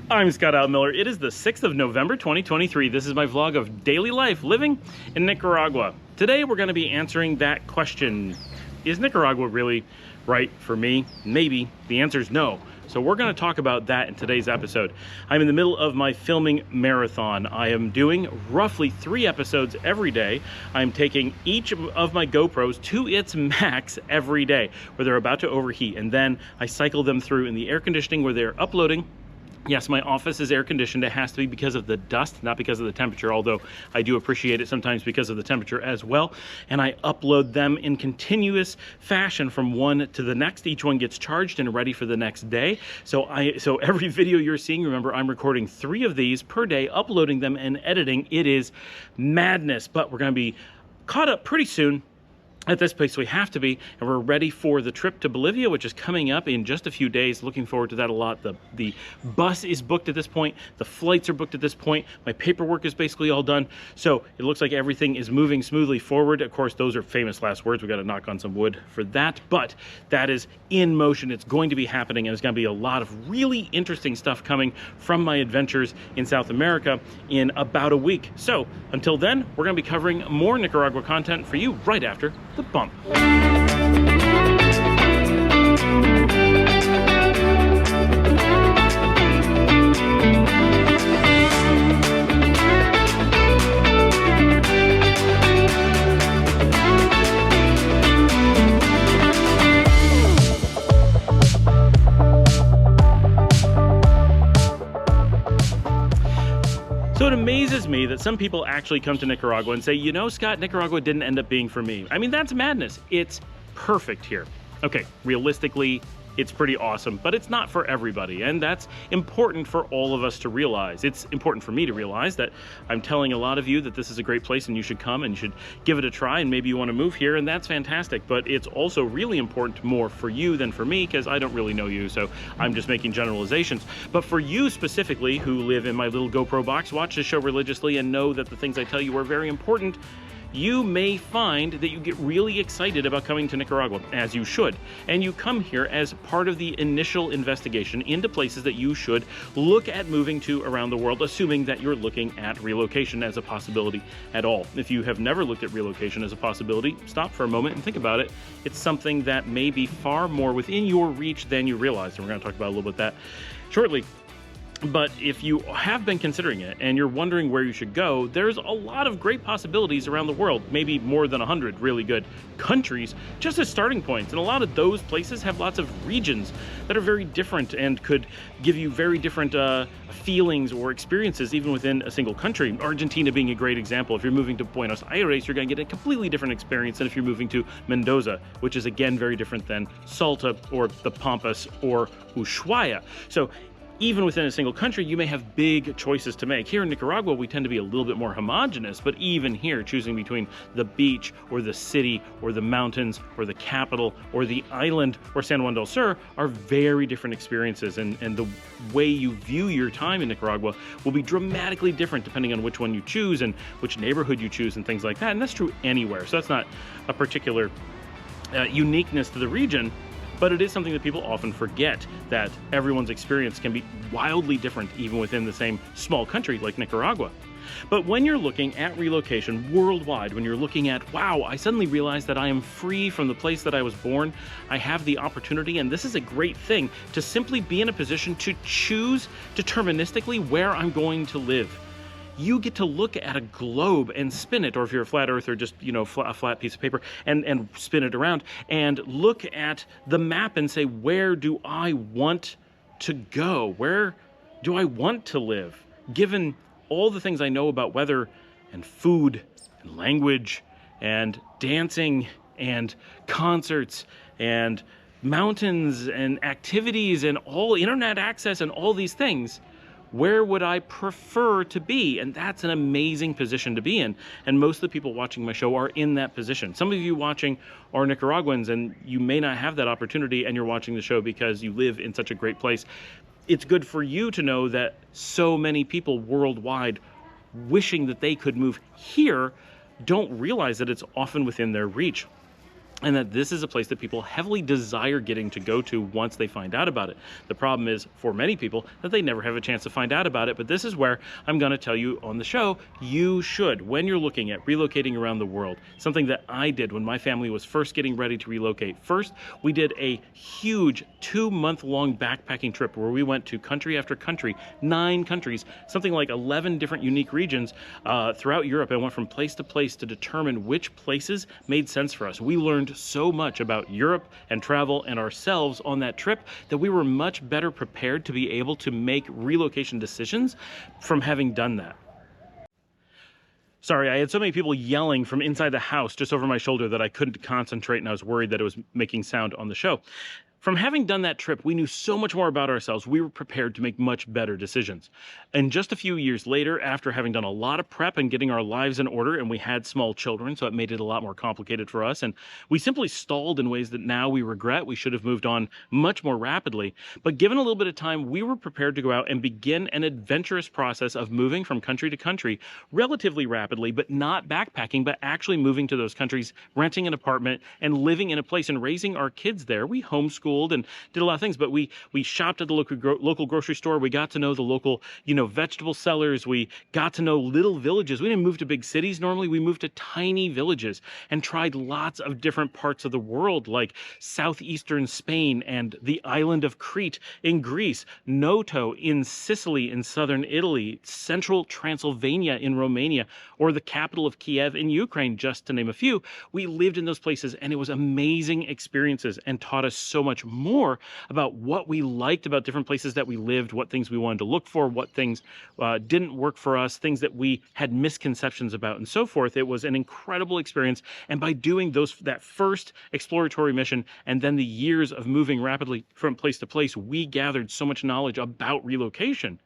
I'm Scott Miller. It is the 6th of November 2023. This is my vlog of daily life living in Nicaragua. Today we're going to be answering that question. Is Nicaragua really right for me? Maybe. The answer is no. So we're going to talk about that in today's episode. I'm in the middle of my filming marathon. I am doing roughly 3 episodes every day. I'm taking each of my GoPros to its max every day where they're about to overheat, and then I cycle them through in the air conditioning where they're uploading. Yes, my office is air conditioned. It has to be because of the dust, not because of the temperature, although I do appreciate it sometimes because of the temperature as well. And I upload them in continuous fashion from one to the next. Each one gets charged and ready for the next day. So every video you're seeing, remember, I'm recording 3 of these per day, uploading them and editing. It is madness, but we're going to be caught up pretty soon. At this place we have to be, and we're ready for the trip to Bolivia, which is coming up in just a few days. Looking forward to that a lot. The bus is booked at this point. The flights are booked at this point. My paperwork is basically all done. So it looks like everything is moving smoothly forward. Of course, those are famous last words. We got to knock on some wood for that, but that is in motion. It's going to be happening, and it's going to be a lot of really interesting stuff coming from my adventures in South America in about a week. So until then, we're going to be covering more Nicaragua content for you right after the bump. So it amazes me that some people actually come to Nicaragua and say, you know, Scott, Nicaragua didn't end up being for me. I mean, that's madness. It's perfect here. Okay, realistically, it's pretty awesome, but it's not for everybody, and that's important for all of us to realize. It's important for me to realize that I'm telling a lot of you that this is a great place and you should come and you should give it a try, and maybe you want to move here, and that's fantastic. But it's also really important more for you than for me, because I don't really know you, so I'm just making generalizations. But for you specifically, who live in my little GoPro box, watch this show religiously, and know that the things I tell you are very important, you may find that you get really excited about coming to Nicaragua, as you should. And you come here as part of the initial investigation into places that you should look at moving to around the world, assuming that you're looking at relocation as a possibility at all. If you have never looked at relocation as a possibility, stop for a moment and think about it. It's something that may be far more within your reach than you realize. And we're going to talk about a little bit of that shortly. But if you have been considering it and you're wondering where you should go, there's a lot of great possibilities around the world, maybe more than 100 really good countries, just as starting points. And a lot of those places have lots of regions that are very different and could give you very different feelings or experiences even within a single country. Argentina being a great example. If you're moving to Buenos Aires, you're going to get a completely different experience than if you're moving to Mendoza, which is again very different than Salta or the Pampas or Ushuaia. So even within a single country, you may have big choices to make. Here in Nicaragua, we tend to be a little bit more homogenous, but even here, choosing between the beach or the city or the mountains or the capital or the island or San Juan del Sur are very different experiences, and the way you view your time in Nicaragua will be dramatically different depending on which one you choose and which neighborhood you choose and things like that. And that's true anywhere, so that's not a particular uniqueness to the region. But it is something that people often forget, that everyone's experience can be wildly different even within the same small country like Nicaragua. But when you're looking at relocation worldwide, when you're looking at, wow, I suddenly realized that I am free from the place that I was born, I have the opportunity, and this is a great thing, to simply be in a position to choose deterministically where I'm going to live. You get to look at a globe and spin it, or if you're a flat earther, just, you know, a flat piece of paper and spin it around and look at the map and say, where do I want to go? Where do I want to live? Given all the things I know about weather and food and language and dancing and concerts and mountains and activities and all internet access and all these things, where would I prefer to be? And that's an amazing position to be in. And most of the people watching my show are in that position. Some of you watching are Nicaraguans, and you may not have that opportunity, and you're watching the show because you live in such a great place. It's good for you to know that so many people worldwide wishing that they could move here don't realize that it's often within their reach. and that this is a place that people heavily desire getting to go to once they find out about it. The problem is, for many people, that they never have a chance to find out about it, but this is where I'm going to tell you on the show, you should, when you're looking at relocating around the world, something that I did when my family was first getting ready to relocate. First, we did a huge 2-month-long backpacking trip where we went to country after country, 9 countries, something like 11 different unique regions throughout Europe, and went from place to place to determine which places made sense for us. We learned so much about Europe and travel and ourselves on that trip that we were much better prepared to be able to make relocation decisions from having done that. Sorry, I had so many people yelling from inside the house just over my shoulder that I couldn't concentrate, and I was worried that it was making sound on the show. From having done that trip, we knew so much more about ourselves. We were prepared to make much better decisions. And just a few years later, after having done a lot of prep and getting our lives in order, and we had small children, so it made it a lot more complicated for us, and we simply stalled in ways that now we regret. We should have moved on much more rapidly. But given a little bit of time, we were prepared to go out and begin an adventurous process of moving from country to country relatively rapidly, but not backpacking, but actually moving to those countries, renting an apartment, and living in a place and raising our kids there. We homeschooled and did a lot of things, but we shopped at the local grocery store. We got to know the local, vegetable sellers. We got to know little villages. We didn't move to big cities. Normally we moved to tiny villages and tried lots of different parts of the world, like southeastern Spain and the island of Crete in Greece, Noto in Sicily in southern Italy, central Transylvania in Romania, or the capital of Kiev in Ukraine, just to name a few. We lived in those places, and it was amazing experiences and taught us so much more about what we liked about different places that we lived, what things we wanted to look for, what things didn't work for us, things that we had misconceptions about, and so forth. It was an incredible experience, and by doing that first exploratory mission and then the years of moving rapidly from place to place, we gathered so much knowledge about relocation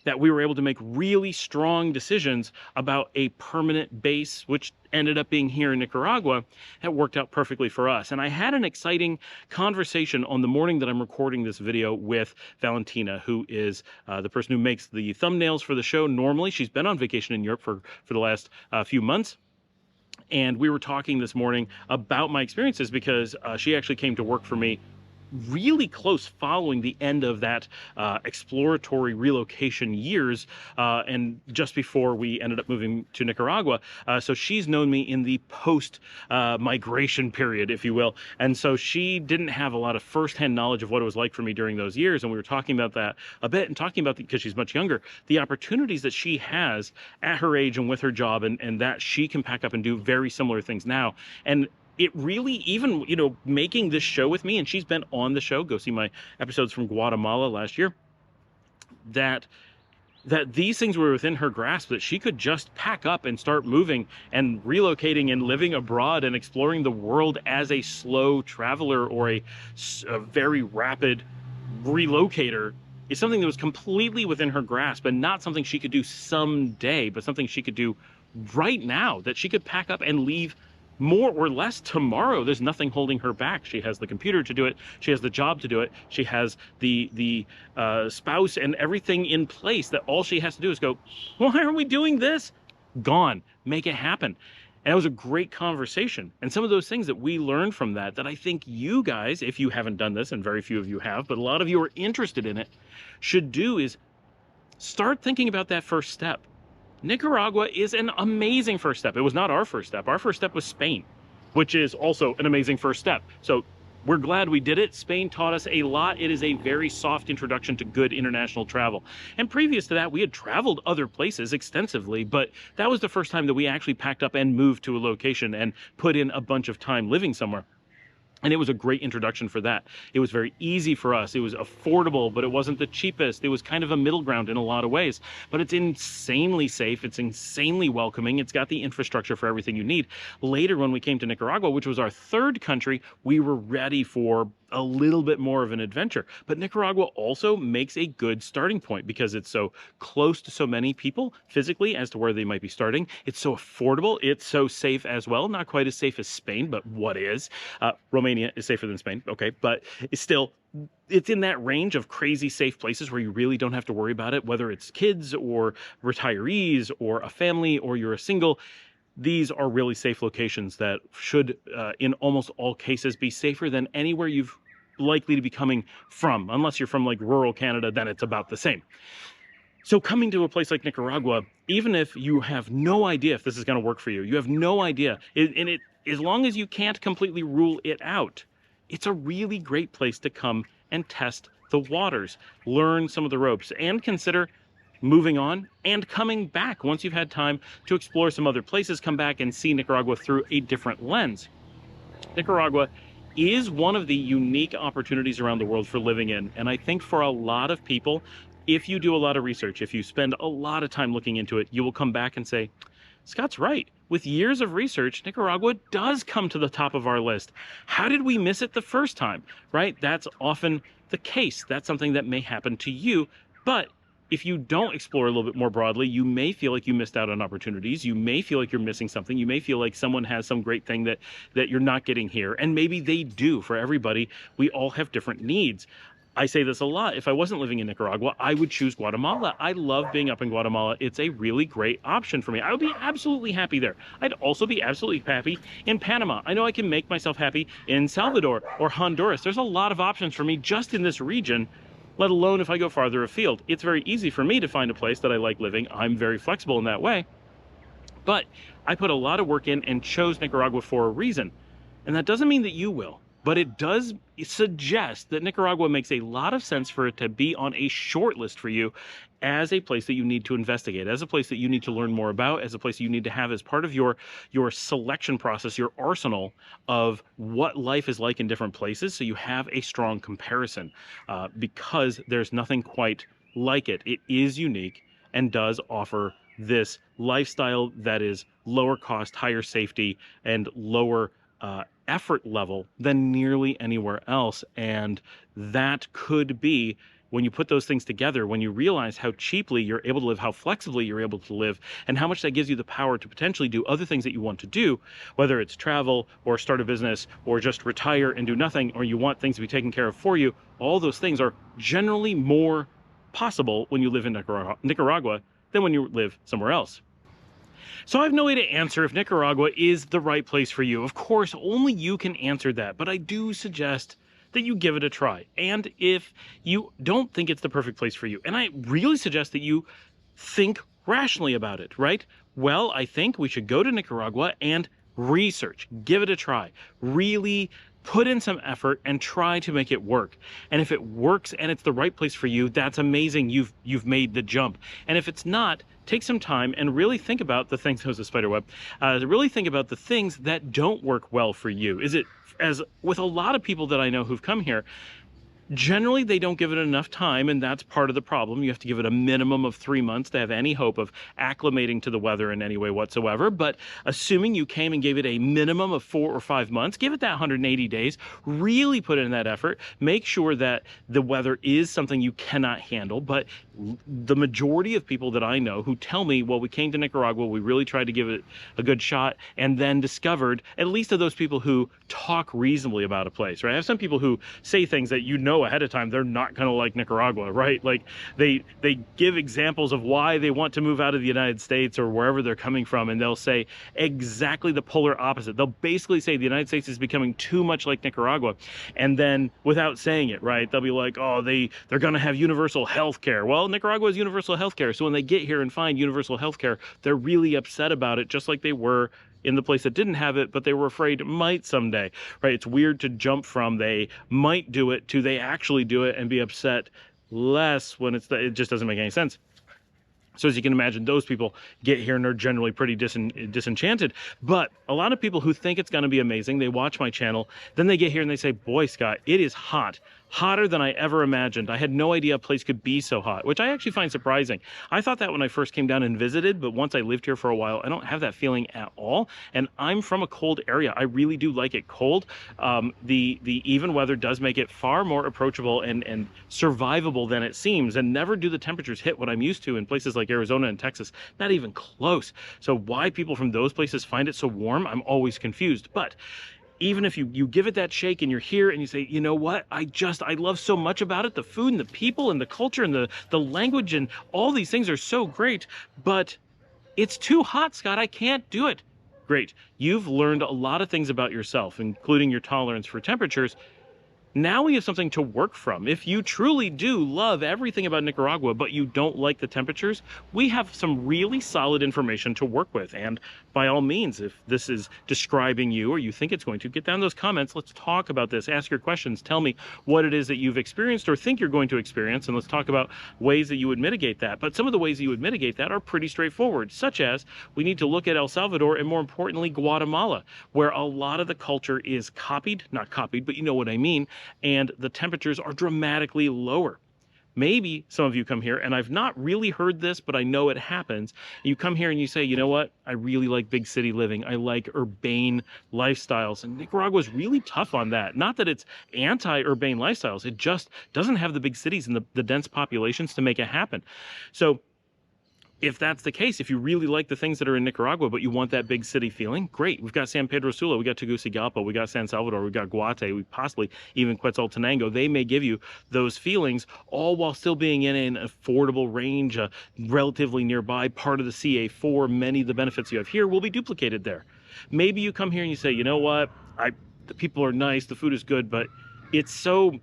that we were able to make really strong decisions about a permanent base, which ended up being here in Nicaragua, that worked out perfectly for us. And I had an exciting conversation on the morning that I'm recording this video with Valentina, who is the person who makes the thumbnails for the show. Normally, she's been on vacation in Europe for the last few months. And we were talking this morning about my experiences because she actually came to work for me really close following the end of that exploratory relocation years and just before we ended up moving to Nicaragua. So she's known me in the post migration period, if you will. And so she didn't have a lot of firsthand knowledge of what it was like for me during those years. And we were talking about that a bit and talking about, because she's much younger, the opportunities that she has at her age and with her job, and that she can pack up and do very similar things now. And it really, even, making this show with me, and she's been on the show, go see my episodes from Guatemala last year, that these things were within her grasp, that she could just pack up and start moving and relocating and living abroad and exploring the world as a slow traveler or a very rapid relocator is something that was completely within her grasp, and not something she could do someday, but something she could do right now, that she could pack up and leave more or less tomorrow. There's nothing holding her back. She has the computer to do it. She has the job to do it. She has the spouse and everything in place that all she has to do is go, why aren't we doing this? Gone. Make it happen. And it was a great conversation. And some of those things that we learned from that I think you guys, if you haven't done this, and very few of you have, but a lot of you are interested in it, should do is start thinking about that first step. Nicaragua is an amazing first step. It was not our first step. Our first step was Spain, which is also an amazing first step. So we're glad we did it. Spain taught us a lot. It is a very soft introduction to good international travel. And previous to that, we had traveled other places extensively, but that was the first time that we actually packed up and moved to a location and put in a bunch of time living somewhere. And it was a great introduction for that. It was very easy for us. It was affordable, but it wasn't the cheapest. It was kind of a middle ground in a lot of ways. But it's insanely safe. It's insanely welcoming. It's got the infrastructure for everything you need. Later, when we came to Nicaragua, which was our third country, we were ready for a little bit more of an adventure. But Nicaragua also makes a good starting point because it's so close to so many people physically as to where they might be starting. It's so affordable. It's so safe as well. Not quite as safe as Spain, but what is? Romania is safer than Spain, okay, but it's still, it's in that range of crazy safe places where you really don't have to worry about it, whether it's kids or retirees or a family or you're a single. these are really safe locations that should, in almost all cases, be safer than anywhere you've likely to be coming from. Unless you're from like rural Canada, then it's about the same. So coming to a place like Nicaragua, even if you have no idea if this is going to work for you, you have no idea, as long as you can't completely rule it out, it's a really great place to come and test the waters, learn some of the ropes, and consider moving on and coming back once you've had time to explore some other places. Come back and see Nicaragua through a different lens. Nicaragua is one of the unique opportunities around the world for living in, and I think for a lot of people, if you do a lot of research, if you spend a lot of time looking into it, you will come back and say, Scott's right. With years of research, Nicaragua does come to the top of our list. How did we miss it the first time, right? That's often the case. That's something that may happen to you. But if you don't explore a little bit more broadly, you may feel like you missed out on opportunities. You may feel like you're missing something. You may feel like someone has some great thing that you're not getting here. And maybe they do. For everybody, we all have different needs. I say this a lot. If I wasn't living in Nicaragua, I would choose Guatemala. I love being up in Guatemala. It's a really great option for me. I would be absolutely happy there. I'd also be absolutely happy in Panama. I know I can make myself happy in Salvador or Honduras. There's a lot of options for me just in this region, let alone if I go farther afield. It's very easy for me to find a place that I like living. I'm very flexible in that way. But I put a lot of work in and chose Nicaragua for a reason. And that doesn't mean that you will. But it does suggest that Nicaragua makes a lot of sense for it to be on a short list for you as a place that you need to investigate, as a place that you need to learn more about, as a place you need to have as part of your selection process, your arsenal of what life is like in different places, so you have a strong comparison, because there's nothing quite like it. It is unique and does offer this lifestyle that is lower cost, higher safety, and lower effort level than nearly anywhere else. And that could be, when you put those things together, when you realize how cheaply you're able to live, how flexibly you're able to live, and how much that gives you the power to potentially do other things that you want to do, whether it's travel or start a business or just retire and do nothing, or you want things to be taken care of for you, all those things are generally more possible when you live in Nicaragua than when you live somewhere else. So I have no way to answer if Nicaragua is the right place for you. Of course, only you can answer that, but I do suggest that you give it a try. And if you don't think it's the perfect place for you, and I really suggest that you think rationally about it, right? Well, I think we should go to Nicaragua and research, give it a try, really put in some effort and try to make it work. And if it works and it's the right place for you, that's amazing. You've made the jump. And if it's not, take some time and really think about the things, there's a spider web, really think about the things that don't work well for you. Is it, as with a lot of people that I know who've come here, generally they don't give it enough time, and that's part of the problem. You have to give it a minimum of 3 months to have any hope of acclimating to the weather in any way whatsoever. But assuming you came and gave it a minimum of 4 or 5 months, give it that 180 days, really put in that effort, make sure that the weather is something you cannot handle. But the majority of people that I know who tell me, well, we came to Nicaragua, we really tried to give it a good shot, and then discovered, at least of those people who talk reasonably about a place, right? I have some people who say things that you know ahead of time they're not going to like Nicaragua, right? Like they give examples of why they want to move out of the United States or wherever they're coming from, and they'll say exactly the polar opposite. They'll basically say the United States is becoming too much like Nicaragua, and then without saying it, right, they'll be like, oh, they're going to have universal health care. Well, Nicaragua has universal health care, so when they get here and find universal health care, they're really upset about it, just like they were in the place that didn't have it, but they were afraid it might someday, right? It's weird to jump from they might do it to they actually do it and be upset less when it just doesn't make any sense. So as you can imagine, those people get here and they're generally pretty disenchanted. But a lot of people who think it's going to be amazing, they watch my channel, then they get here and they say, boy, Scott, it is hot. Hotter than I ever imagined. I had no idea a place could be so hot, which I actually find surprising. I thought that when I first came down and visited, but once I lived here for a while, I don't have that feeling at all. And I'm from a cold area. I really do like it cold. The even weather does make it far more approachable and survivable than it seems. And never do the temperatures hit what I'm used to in places like Arizona and Texas. Not even close. So why people from those places find it so warm, I'm always confused. But even if you give it that shake and you're here and you say, you know what, I love so much about it, the food and the people and the culture and the language and all these things are so great, but it's too hot, Scott, I can't do it. Great. You've learned a lot of things about yourself, including your tolerance for temperatures. Now we have something to work from. If you truly do love everything about Nicaragua, but you don't like the temperatures, we have some really solid information to work with. And by all means, if this is describing you or you think it's going to, get down in those comments. Let's talk about this. Ask your questions. Tell me what it is that you've experienced or think you're going to experience, and let's talk about ways that you would mitigate that. But some of the ways that you would mitigate that are pretty straightforward, such as we need to look at El Salvador and, more importantly, Guatemala, where a lot of the culture is copied, not copied, but you know what I mean, and the temperatures are dramatically lower. Maybe some of you come here, and I've not really heard this, but I know it happens. You come here and you say, you know what? I really like big city living. I like urbane lifestyles. And Nicaragua is really tough on that. Not that it's anti-urbane lifestyles. It just doesn't have the big cities and the dense populations to make it happen. So if that's the case, if you really like the things that are in Nicaragua, but you want that big city feeling, great. We've got San Pedro Sula, we got Tegucigalpa, we got San Salvador, we got Guate, we possibly even Quetzaltenango. They may give you those feelings, all while still being in an affordable range, relatively nearby, part of the CA4. Many of the benefits you have here will be duplicated there. Maybe you come here and you say, you know what, the people are nice, the food is good, but it's so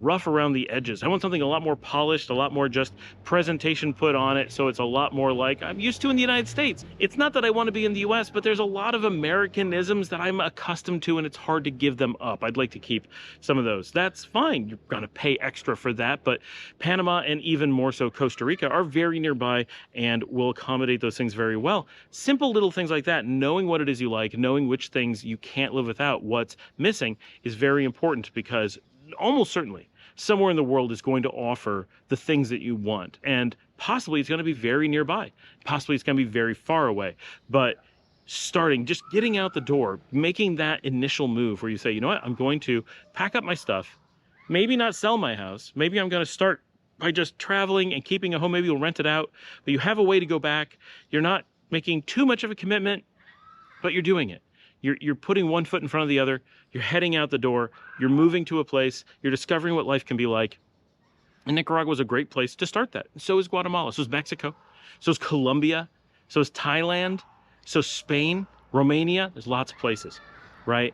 rough around the edges. I want something a lot more polished, a lot more just presentation put on it, so it's a lot more like I'm used to in the United States. It's not that I want to be in the US, but there's a lot of Americanisms that I'm accustomed to, and it's hard to give them up. I'd like to keep some of those. That's fine. You're going to pay extra for that, but Panama and even more so Costa Rica are very nearby and will accommodate those things very well. Simple little things like that, knowing what it is you like, knowing which things you can't live without, what's missing, is very important, because almost certainly somewhere in the world is going to offer the things that you want, and possibly it's going to be very nearby, possibly it's going to be very far away. But starting, just getting out the door, making that initial move where you say, you know what, I'm going to pack up my stuff, maybe not sell my house, maybe I'm going to start by just traveling and keeping a home, maybe you'll rent it out, but you have a way to go back. You're not making too much of a commitment, but you're doing it. You're putting one foot in front of the other. You're heading out the door. You're moving to a place. You're discovering what life can be like. And Nicaragua is a great place to start that. So is Guatemala. So is Mexico. So is Colombia. So is Thailand. So Spain, Romania. There's lots of places, right?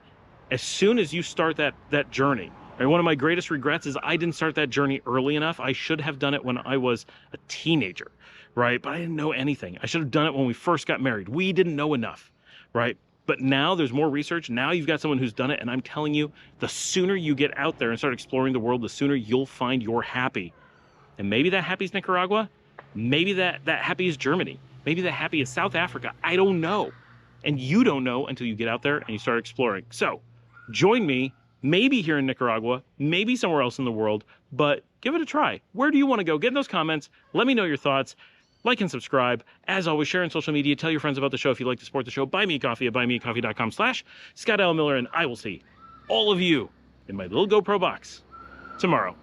As soon as you start that journey, and one of my greatest regrets is I didn't start that journey early enough. I should have done it when I was a teenager, right? But I didn't know anything. I should have done it when we first got married. We didn't know enough, right? But now there's more research. Now you've got someone who's done it. And I'm telling you, the sooner you get out there and start exploring the world, the sooner you'll find you're happy. And maybe that happy is Nicaragua. Maybe that happy is Germany. Maybe that happy is South Africa. I don't know. And you don't know until you get out there and you start exploring. So join me, maybe here in Nicaragua, maybe somewhere else in the world, but give it a try. Where do you want to go? Get in those comments. Let me know your thoughts. Like and subscribe. As always, share on social media. Tell your friends about the show if you'd like to support the show. Buy me a coffee at buymeacoffee.com/Scott L. Miller, and I will see all of you in my little GoPro box tomorrow.